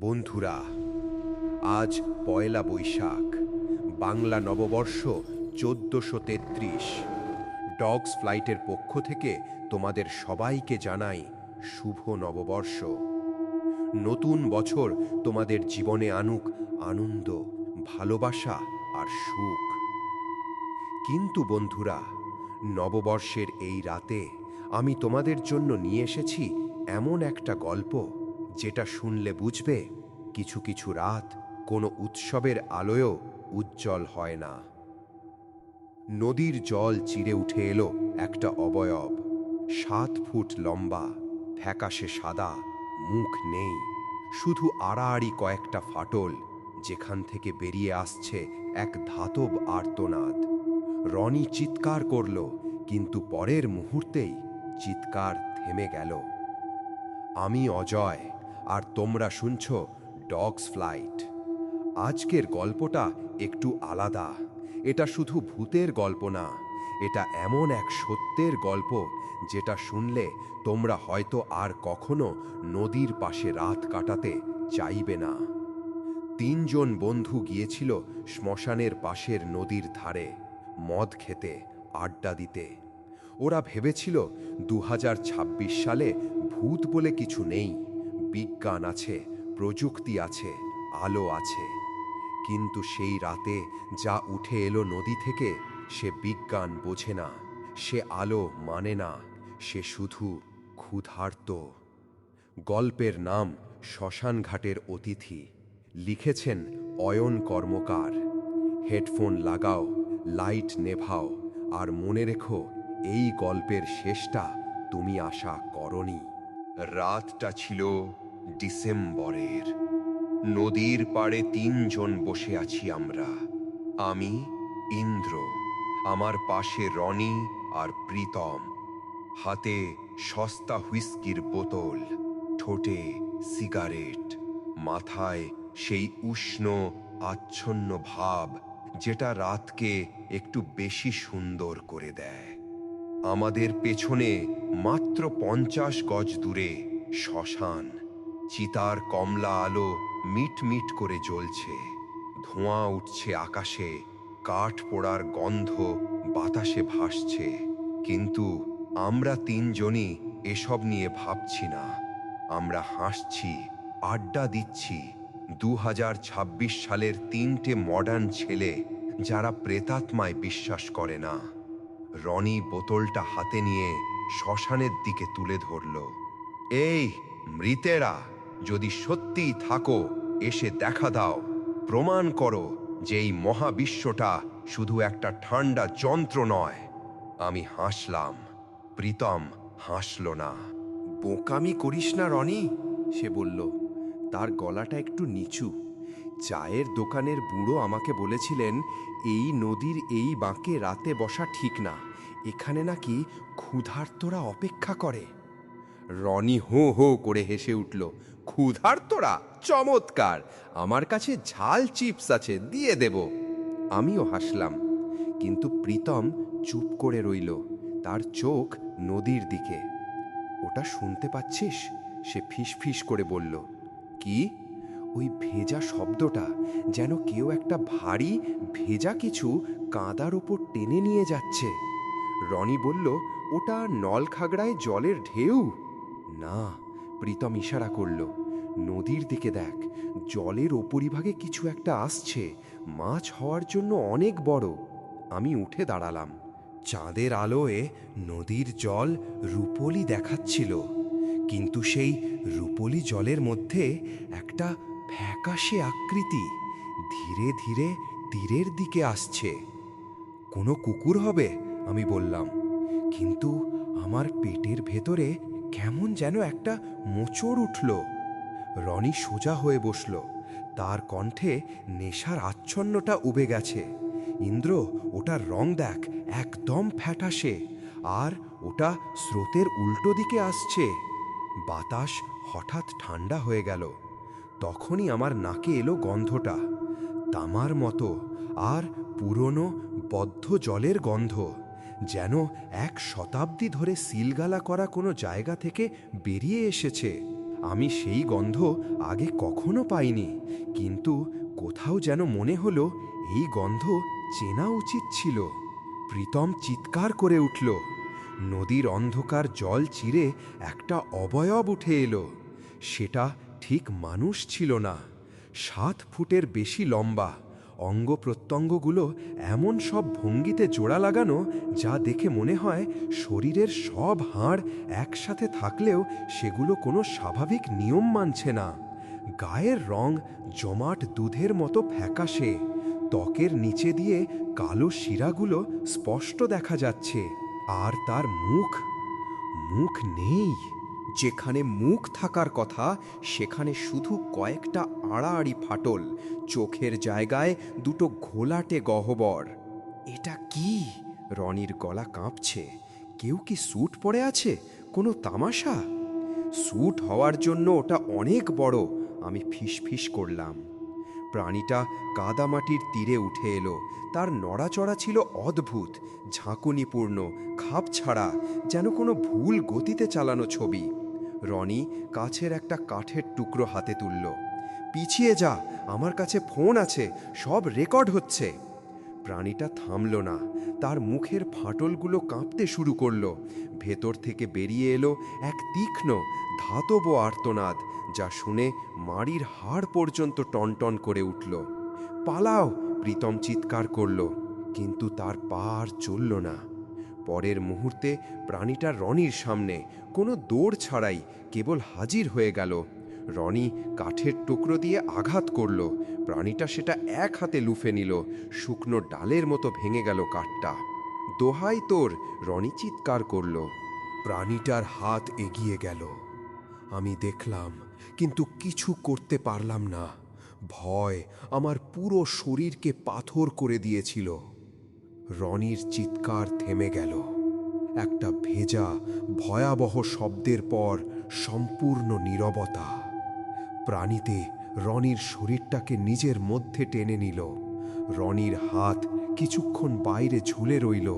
বন্ধুরা, আজ পয়লা বৈশাখ, বাংলা নববর্ষ 1433। ডগস ফ্লাইটের পক্ষ থেকে তোমাদের সবাইকে জানাই শুভ নববর্ষ। নতুন বছর তোমাদের জীবনে আনুক আনন্দ, ভালোবাসা আর সুখ। কিন্তু বন্ধুরা, নববর্ষের এই রাতে আমি তোমাদের জন্য নিয়ে এসেছি এমন একটা গল্প যেটা শুনলে বুঝবে কিছু কিছু রাত কোনো উৎসবের আলোয়ও উজ্জ্বল হয় না। নদীর জল চিরে উঠে এলো একটা অবয়ব, 7 ফুট লম্বা, ফ্যাকাশে সাদা, মুখ নেই, শুধু আড়াআড়ি কয়েকটা ফাটল, যেখান থেকে বেরিয়ে আসছে এক ধাতব আর্তনাদ। রনি চিৎকার করল, কিন্তু পরের মুহূর্তেই চিৎকার থেমে গেল। আমি অজয়, আর তোমরা শুনছ ডগস ফ্লাইট। আজকের গল্পটা একটু আলাদা। এটা শুধু ভূতের গল্প না, এটা এমন এক সত্যের গল্প যেটা শুনলে তোমরা হয়তো আর কখনো নদীর পাশে রাত কাটাতে চাইবে না। 3 জন বন্ধু গিয়েছিল শ্মশানের পাশের নদীর ধারে মদ খেতে, আড্ডা দিতে। ওরা ভেবেছিল 2026 সালে ভূত বলে কিছু নেই, বিজ্ঞান আছে, প্রযুক্তি আছে, আলো আছে। কিন্তু সেই রাতে যা উঠে এলো নদী থেকে, সে বিজ্ঞান বোঝে না, সে আলো মানে না, সে শুধু ক্ষুধার্ত। গল্পের নাম শ্মশানঘাটের অতিথি। লিখেছেন অয়ন কর্মকার। হেডফোন লাগাও, লাইট নেভাও, আর মনে রেখো, এই গল্পের শেষটা তুমি আশা করনি। রাতটা ছিল ডিসেম্বরের। নদীর পাড়ে 3 জন বসে আছি আমরা। আমি, ইন্দ্র, আমার পাশে রনি আর প্রীতম। হাতে সস্তা হুইস্কির বোতল, ঠোঁটে সিগারেট, মাথায় সেই উষ্ণ আচ্ছন্ন ভাব যেটা রাতকে একটু বেশি সুন্দর করে দেয়। আমাদের পেছনে মাত্র 50 গজ দূরে শ্মশান। চিতার কমলা আলো মিটমিট করে জ্বলছে, ধোঁয়া উঠছে আকাশে, কাঠ পোড়ার গন্ধ বাতাসে ভাসছে। কিন্তু আমরা 3 জনই এসব নিয়ে ভাবছি না। আমরা হাসছি, আড্ডা দিচ্ছি। 2026 সালের 3টে মডার্ন ছেলে যারা প্রেতাত্মায় বিশ্বাস করে না। রনি বোতলটা হাতে নিয়ে শ্মশানের দিকে তুলে ধরল। এই মৃতেরা, যদি সত্যিই থাকো, এসে দেখা দাও, প্রমাণ করো যে এই মহাবিশ্বটা শুধু একটা ঠান্ডা যন্ত্র নয়। আমি হাসলাম, প্রীতম হাসল না। বোকামি করিস না রনি, সে বলল। তার গলাটা একটু নিচু। চায়ের দোকানের বুড়ো আমাকে বলেছিলেন এই নদীর এই বাঁকে রাতে বসা ঠিক না, এখানে নাকি ক্ষুধার্তরা অপেক্ষা করে। রনি হো হো করে হেসে উঠল। ক্ষুধার্তরা? চমৎকার! আমার কাছে ঝাল চিপস আছে, দিয়ে দেব। আমিও হাসলাম, কিন্তু প্রীতম চুপ করে রইল, তার চোখ নদীর দিকে। ওটা শুনতে পাচ্ছিস? সে ফিসফিস করে বলল। কি? ওই ভেজা শব্দটা, যেন কেউ একটা ভারী ভেজা কিছু কাঁদার ওপর টেনে নিয়ে যাচ্ছে। রনি বলল, ওটা নলখাগড়ায় জলের ঢেউ। না, প্রীতম ইশারা করল। নদীর দিকে দেখ, জলের ওপরিভাগে কিছু একটা আসছে, মাছ হওয়ার জন্য অনেক বড়। আমি উঠে দাঁড়ালাম। চাঁদের আলোয় নদীর জল রূপোলি দেখাচ্ছিল, কিন্তু সেই রূপোলি জলের মধ্যে একটা ফ্যাকাশে আকৃতি ধীরে ধীরে তীরের দিকে আসছে। কোনো কুকুর হবে, আমি বললাম, কিন্তু আমার পেটের ভেতরে কেমন যেন একটা মোচড় উঠল। রনি সোজা হয়ে বসল, তার কণ্ঠে নেশার আচ্ছন্নতা উবে গেছে। ইন্দ্র, ওটার রং দেখ, একদম ফ্যাকাশে, আর ওটা স্রোতের উল্টো দিকে আসছে। বাতাস হঠাৎ ঠান্ডা হয়ে গেল। তখনই আমার নাকে এলো গন্ধটা, তামার মতো আর পুরনো বদ্ধ জলের গন্ধ, যেন 1 শতাব্দী ধরে সিলগালা করা কোনো জায়গা থেকে বেরিয়ে এসেছে। আমি সেই গন্ধ আগে কখনো পাইনি, কিন্তু কোথাও যেন মনে হলো এই গন্ধ চেনা উচিত ছিল। প্রীতম চিৎকার করে উঠল। নদীর অন্ধকার জল চিরে একটা অবয়ব উঠে এলো। সেটা ঠিক মানুষ ছিল না, 7 ফুটের বেশি লম্বা, অঙ্গ প্রত্যঙ্গগুলো এমন সব ভঙ্গিতে জোড়া লাগানো যা দেখে মনে হয় শরীরের সব হাড় একসাথে থাকলেও সেগুলো কোনো স্বাভাবিক নিয়ম মানছে না। গায়ের রং জমাট দুধের মতো ফ্যাকাশে, ত্বকের নিচে দিয়ে কালো শিরাগুলো স্পষ্ট দেখা যাচ্ছে। আর তার মুখ, মুখ নেই। যেখানে মুখ থাকার কথা সেখানে শুধু কয়েকটা আড়াআড়ি ফাটল, চোখের জায়গায় দুটো ঘোলাটে গহ্বর। এটা কি? রনির গলা কাঁপছে। কেউ কি স্যুট পরে আছে? কোনো তামাশা? স্যুট হওয়ার জন্য ওটা অনেক বড়, আমি ফিসফিস করলাম। প্রাণীটা কাদামাটির তীরে উঠে এলো। তার নড়াচড়া ছিল অদ্ভুত, ঝাঁকুনিপূর্ণ, খাপ ছাড়া, যেন কোনো ভুল গতিতে চালানো ছবি। রনি কাছের একটা কাঠের টুকরো হাতে তুলল। পিছিয়ে যা, আমার কাছে ফোন আছে, সব রেকর্ড হচ্ছে। প্রাণীটা থামল না, তার মুখের ফাটলগুলো কাঁপতে শুরু করলো। ভেতর থেকে বেরিয়ে এলো এক তীক্ষ্ণ ধাতব আর্তনাদ, যা শুনে মাড়ির হাড় পর্যন্ত টনটন করে উঠল। পালাও! প্রীতম চিৎকার করল, কিন্তু তার পা আর চলল না। পরের মুহূর্তে প্রাণীটা রনির সামনে, কোনো দৌড় ছাড়াই কেবল হাজির হয়ে গেল। রনি কাঠের টুকরো দিয়ে আঘাত করল, প্রাণীটা সেটা এক হাতে লুফে নিল। শুকনো ডালের মতো ভেঙে গেল কাঠটা। দোহাই তোর! রনি চিৎকার করল। প্রাণীটার হাত এগিয়ে গেল। আমি দেখলাম, কিন্তু কিছু করতে পারলাম না। ভয় আমার পুরো শরীরকে পাথর করে দিয়েছিল। রনির চিৎকার থেমে গেল। একটা ভেজা, ভয়াবহ শব্দের পর সম্পূর্ণ নীরবতা। প্রাণীতে রনির শরীরটাকে নিজের মধ্যে টেনে নিল। রনির হাত কিছুক্ষণ বাইরে ঝুলে রইল,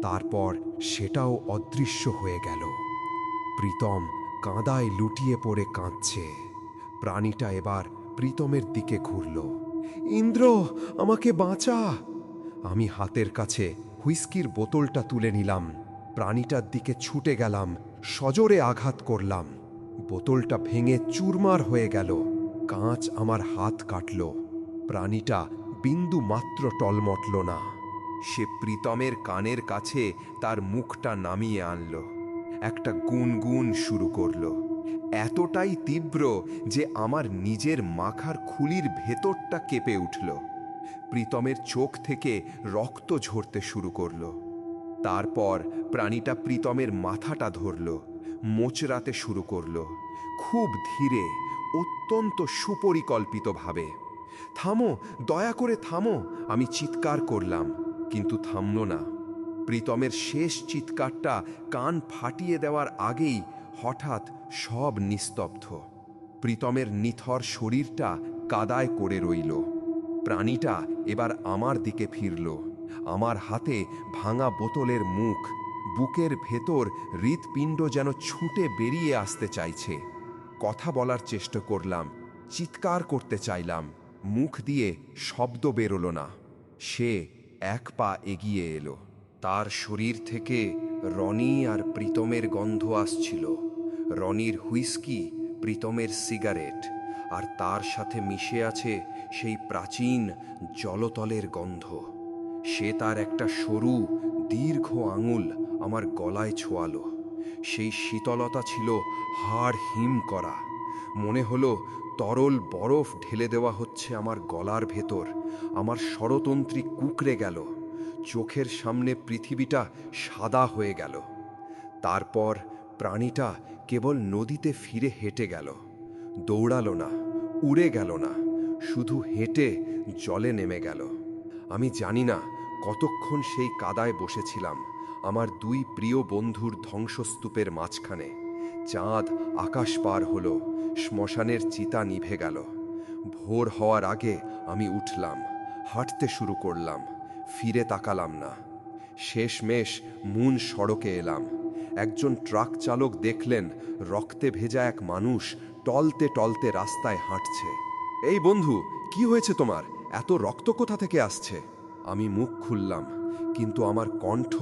তারপর সেটাও অদৃশ্য হয়ে গেল। প্রীতম কাঁদায় লুটিয়ে পড়ে কাঁদছে। প্রাণীটা এবার প্রীতমের দিকে ঘুরল। ইন্দ্র, আমাকে বাঁচা! আমি হাতের কাছে হুইস্কির বোতলটা তুলে নিলাম। প্রাণীটার দিকে ছুটে গেলাম, সজোরে আঘাত করলাম। বোতলটা ভেঙে চুরমার হয়ে গেল। কাঁচ আমার হাত কাটল। প্রাণীটা বিন্দু মাত্র টলমটল না। সে প্রীতমের কানের কাছে তার মুখটা নামিয়ে আনল। একটা গুনগুন শুরু করল, এতটাই তীব্র যে আমার নিজের মাখার খুলির ভেতরটা কেঁপে উঠল। প্রীতমের চোখ থেকে রক্ত ঝরতে শুরু করল। তারপর প্রাণীটা প্রীতমের মাথাটা ধরল, মোচড়াতে শুরু করল, খুব ধীরে, অত্যন্ত সুপরিকল্পিতভাবে। থামো, দয়া করে থামো! আমি চিৎকার করলাম, কিন্তু থামল না। প্রীতমের শেষ চিৎকারটা কান ফাটিয়ে দেওয়ার আগেই হঠাৎ সব নিস্তব্ধ। প্রীতমের নিথর শরীরটা কাদায় করে রইল। প্রাণীটা এবার আমার দিকে ফিরল। আমার হাতে ভাঙা বোতলের মুখ, বুকের ভেতর হৃৎপিণ্ড যেন ছুটে বেরিয়ে আসতে চাইছে। কথা বলার চেষ্টা করলাম, চিৎকার করতে চাইলাম, মুখ দিয়ে শব্দ বেরোলো না। সে এক পা এগিয়ে এলো। তার শরীর থেকে রনি আর প্রীতমের গন্ধ আসছিল। রনির হুইস্কি, প্রীতমের সিগারেট, আর তার সাথে মিশে আছে সেই প্রাচীন জলতলের গন্ধ। সে তার একটা সরু দীর্ঘ আঙুল আমার গলায় ছোঁয়ালো। সেই শীতলতা ছিল হাড় হিম করা। মনে হলো তরল বরফ ঢেলে দেওয়া হচ্ছে আমার গলার ভেতর। আমার স্বরতন্ত্রী কুঁকড়ে গেল। চোখের সামনে পৃথিবীটা সাদা হয়ে গেল। তারপর প্রাণীটা কেবল নদীতে ফিরে হেঁটে গেল। দৌড়ালো না, উড়ে গেল না, শুধু হেঁটে জলে নেমে গেল। আমি জানি না কতক্ষণ সেই কাদায় বসেছিলাম, আমার 2 প্রিয় বন্ধুর ধ্বংসস্তূপের মাঝখানে। চাঁদ আকাশ পার হলো, শ্মশানের চিতা নিভে গেল। ভোর হওয়ার আগে আমি উঠলাম, হাঁটতে শুরু করলাম, ফিরে তাকালাম না। শেষমেশ মুন সড়কে এলাম। একজন ট্রাক চালক দেখলেন রক্তে ভেজা এক মানুষ টলতে টলতে রাস্তায় হাঁটছে। এই বন্ধু, কি হয়েছে তোমার? এত রক্ত কোথা থেকে আসছে? আমি মুখ খুললাম, কিন্তু আমার কণ্ঠ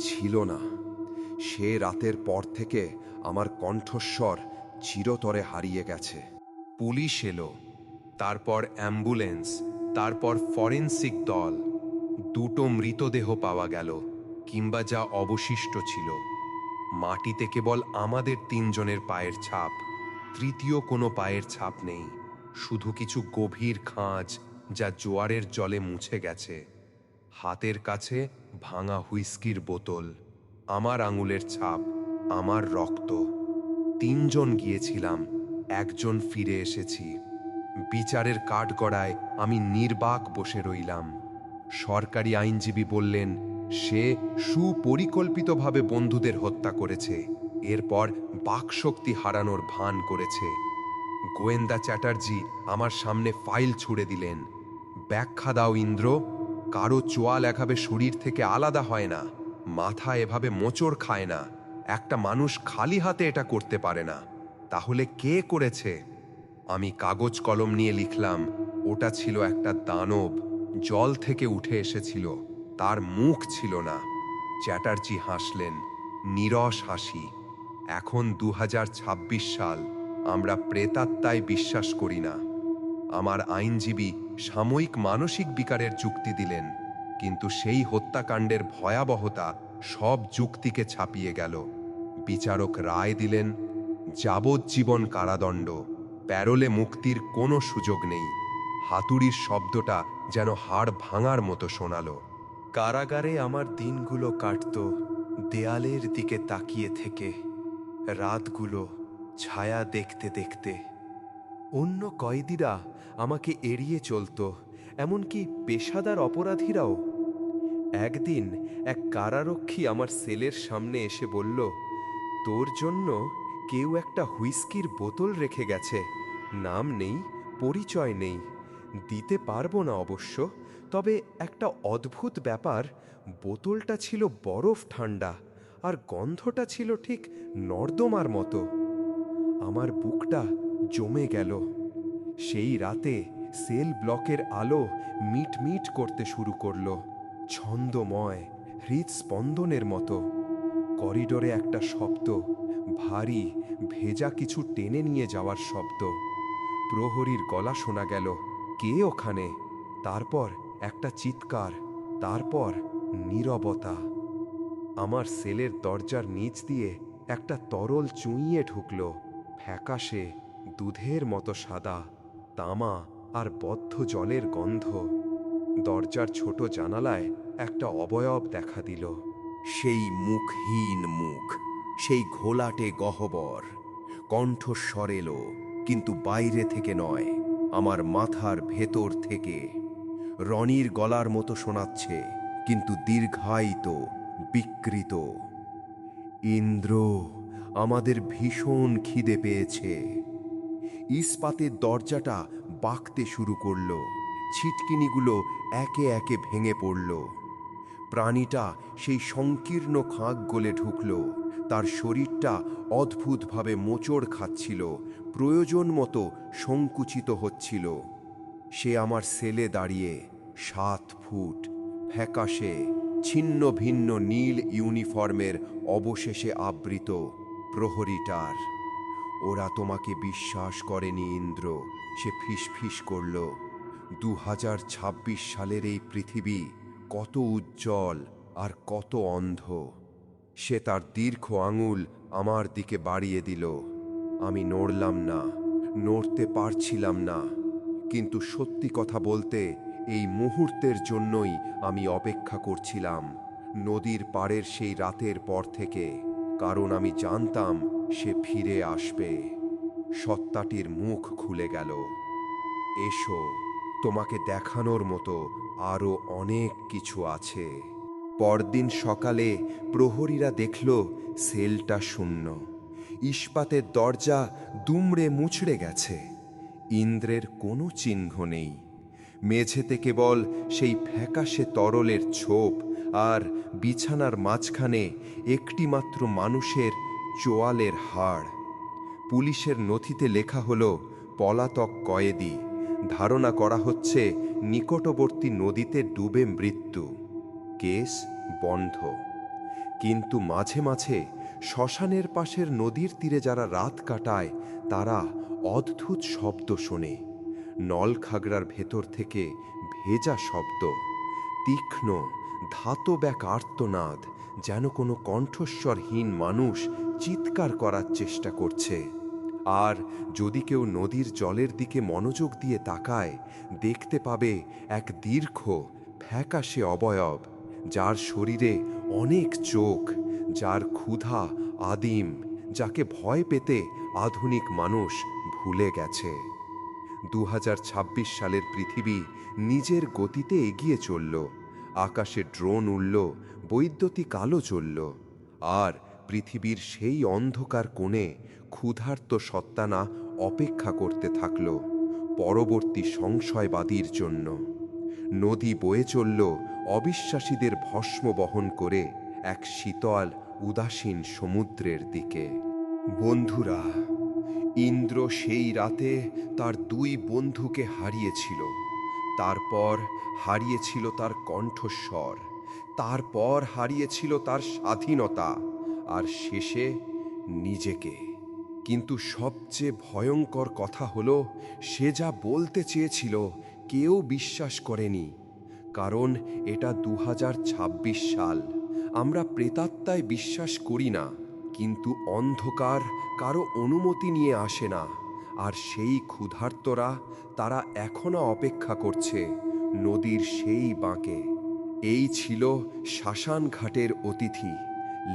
ছিল না। সে রাতের পর থেকে আমার কণ্ঠস্বর চিরতরে হারিয়ে গেছে। পুলিশ এলো, তারপর অ্যাম্বুলেন্স, তারপর ফরেনসিক দল। দুটো মৃতদেহ পাওয়া গেল, কিংবা যা অবশিষ্ট ছিল। মাটিতে কেবল আমাদের তিনজনের পায়ের ছাপ। তৃতীয় কোনো পায়ের ছাপ নেই, শুধু কিছু গভীর খাঁজ যা জোয়ারের জলে মুছে গেছে। হাতের কাছে ভাঙা হুইস্কির বোতল, আমার আঙুলের ছাপ, আমার রক্ত। তিনজন গিয়েছিলাম, একজন ফিরে এসেছি। বিচারের কাঠগড়ায় আমি নির্বাক বসে রইলাম। সরকারি আইনজীবী বললেন সে সুপরিকল্পিতভাবে বন্ধুদের হত্যা করেছে, এরপর বাকশক্তি হারানোর ভান করেছে। গোয়েন্দা চ্যাটার্জি আমার সামনে ফাইল ছুড়ে দিলেন। ব্যাখ্যা দাও ইন্দ্র, কারো চোয়াল এভাবে শরীর থেকে আলাদা হয় না, মাথা এভাবে মোচড় খায় না, একটা মানুষ খালি হাতে এটা করতে পারে না। তাহলে কে করেছে? আমি কাগজ কলম নিয়ে লিখলাম, ওটা ছিল একটা দানব, জল থেকে উঠে এসেছিল, তার মুখ ছিল না। চ্যাটার্জি হাসলেন, নীরস হাসি। এখন 2026 সাল, আমরা প্রেতাত্মায় বিশ্বাস করি না। আমার আইনজীবী সাময়িক মানসিক বিকারের যুক্তি দিলেন, কিন্তু সেই হত্যাকাণ্ডের ভয়াবহতা সব যুক্তিকে ছাপিয়ে গেল। বিচারক রায় দিলেন, যাবজ্জীবন কারাদণ্ড, প্যারোলে মুক্তির কোনো সুযোগ নেই। হাতুড়ির শব্দটা যেন হাড় ভাঙার মতো শোনালো। কারাগারে আমার দিনগুলো কাটত দেয়ালের দিকে তাকিয়ে থেকে, রাতগুলো ছায়া দেখতে দেখতে। অন্য কয়েদিরা আমাকে এড়িয়ে চলত, এমনকি পেশাদার অপরাধীরাও। একদিন এক কারারক্ষী আমার সেলের সামনে এসে বলল, তোর জন্য কেউ একটা হুইস্কির বোতল রেখে গেছে, নাম নেই, পরিচয় নেই, দিতে পারবো না অবশ্য, তবে একটা অদ্ভুত ব্যাপার, বোতলটা ছিল বরফ ঠান্ডা আর গন্ধটা ছিল ঠিক নর্দমার মতো। আমার বুকটা জমে গেল। সেই রাতে সেল ব্লকের আলো মিটমিট করতে শুরু করলো, ছন্দময়, হৃদস্পন্দনের মতো। করিডোরে একটা শব্দ, ভারী ভেজা কিছু টেনে নিয়ে যাওয়ার শব্দ। প্রহরীর গলা শোনা গেল, কে ওখানে? তারপর একটা চিৎকার, তারপর নীরবতা। আমার সেলের দরজার নিচ দিয়ে একটা তরল চুঁইয়ে ঢুকল, ফ্যাকাশে, দুধের মতো সাদা, তামা আর বদ্ধ জলের গন্ধ। দরজার ছোট জানালায় একটা অবয়ব দেখা দিল। সেই মুখহীন মুখ, সেই ঘোলাটে গহ্বর। কণ্ঠস্বর এলো, কিন্তু বাইরে থেকে নয়, আমার মাথার ভেতর থেকে। রনির গলার মতো শোনাচ্ছে, কিন্তু দীর্ঘায়িত, বিকৃত। ইন্দ্র, আমাদের ভীষণ খিদে পেয়েছে। ইস্পাতের দরজাটা বাঁকতে শুরু করল, ছিটকিনিগুলো একে একে ভেঙে পড়ল। প্রাণীটা সেই সংকীর্ণ খাঁক গলে ঢুকল, তার শরীরটা অদ্ভুতভাবে মোচড় খাচ্ছিল, প্রয়োজন মতো সংকুচিত হচ্ছিল। সে আমার সেলে দাঁড়িয়ে, 7 ফুট, ফ্যাকাশে, ছিন্ন ভিন্ন নীল ইউনিফর্মের অবশেষে আবৃত, প্রহরীটার। ওরা তোমাকে বিশ্বাস করেনি ইন্দ্র, সে ফিসফিস করল। 2026 সালের এই পৃথিবী কত উজ্জ্বল আর কত অন্ধ। সে তার দীর্ঘ আঙুল আমার দিকে বাড়িয়ে দিল। আমি নড়লাম না, নড়তে পারছিলাম না। কিন্তু সত্যি কথা বলতে, এই মুহূর্তের জন্যই আমি অপেক্ষা করছিলাম, নদীর পাড়ের সেই রাতের পর থেকে, কারণ আমি জানতাম সে ফিরে আসবে। সত্তাটির মুখ খুলে গেল। এসো, তোমাকে দেখানোর মতো আরো অনেক কিছু আছে। পরদিন সকালে প্রহরীরা দেখল সেলটা শূন্য। ইস্পাতের দরজা দুমড়ে মুচড়ে গেছে। ইন্দ্রের কোনো চিহ্ন নেই। মেঝেতে কেবল সেই ফ্যাকাশে তরলের ছোপ, আর বিছানার মাঝখানে একটিমাত্র মানুষের চোয়ালের হাড়। পুলিশের নথিতে লেখা হলো পলাতক কয়েদি, ধারণা করা হচ্ছে নিকটবর্তী নদীতে ডুবে মৃত্যু। কেস বন্ধ। কিন্তু মাঝে মাঝে শ্মশানের পাশের নদীর তীরে যারা রাত কাটায় তারা অদ্ভুত শব্দ শোনে। নলখাগড়ার ভেতর থেকে ভেজা শব্দ, তীক্ষ্ণ ধাতব এক আর্তনাদ, যেন কোনো কণ্ঠস্বরহীন মানুষ চিৎকার করার চেষ্টা করছে। আর যদি কেউ নদীর জলের দিকে মনোযোগ দিয়ে তাকায়, দেখতে পাবে এক দীর্ঘ ফ্যাকাশে অবয়ব, যার শরীরে অনেক চোখ, যার ক্ষুধা আদিম, যাকে ভয় পেতে আধুনিক মানুষ ভুলে গেছে। 2026 সালের পৃথিবী নিজের গতিতে এগিয়ে চলল। আকাশে ড্রোন উড়ল, বৈদ্যুতিক আলো জ্বলল, আর পৃথিবীর সেই অন্ধকার কোণে ক্ষুধার্ত সত্তানা অপেক্ষা করতে থাকল পরবর্তী সংশয়বাদীর জন্য। নদী বয়ে চলল অবিশ্বাসীদের ভস্ম বহন করে এক শীতল উদাসীন সমুদ্রের দিকে। বন্ধুরা, ইন্দ্র সেই রাতে তার 2 বন্ধুকে হারিয়েছিল। তারপর হারিয়েছিল তার কণ্ঠস্বর, তারপর হারিয়েছিল তার স্বাধীনতা, আর শেষে নিজেকে। কিন্তু সবচেয়ে ভয়ঙ্কর কথা হলো, সে যা বলতে চেয়েছিল কেউ বিশ্বাস করেনি। কারণ এটা 2026 সাল। আমরা প্রেতাত্মায় বিশ্বাস করি না, কিন্তু অন্ধকার কারো অনুমতি নিয়ে আসে না। আর সেই ক্ষুধার্তরা, তারা এখনো অপেক্ষা করছে নদীর সেই বাঁকে। এই ছিল শ্মশানঘাটের অতিথি,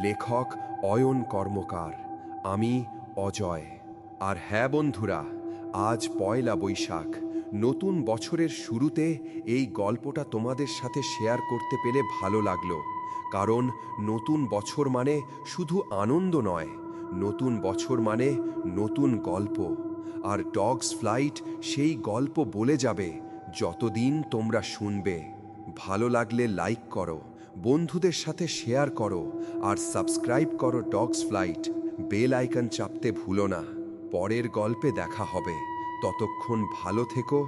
লেখক অয়ন কর্মকার, আমি অজয়। আর হ্যাঁ বন্ধুরা, আজ পয়লা বৈশাখ, নতুন বছরের শুরুতে এই গল্পটা তোমাদের সাথে শেয়ার করতে পেলে ভালো লাগলো। কারণ নতুন বছর মানে শুধু আনন্দ নয়, নতুন বছর মানে নতুন গল্প। আর ডগস ফ্লাইট সেই গল্প বলে যাবে যতদিন তোমরা শুনবে। ভালো লাগলে লাইক করো, বন্ধুদের সাথে শেয়ার করো, আর সাবস্ক্রাইব করো ডগস ফ্লাইট। বেল আইকন চাপতে ভুলো না। পরের গল্পে দেখা হবে। ততক্ষণ ভালো থেকো।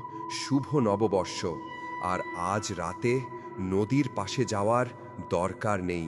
শুভ নববর্ষ। আর আজ রাতে নদীর পাশে যাওয়ার দরকার নেই।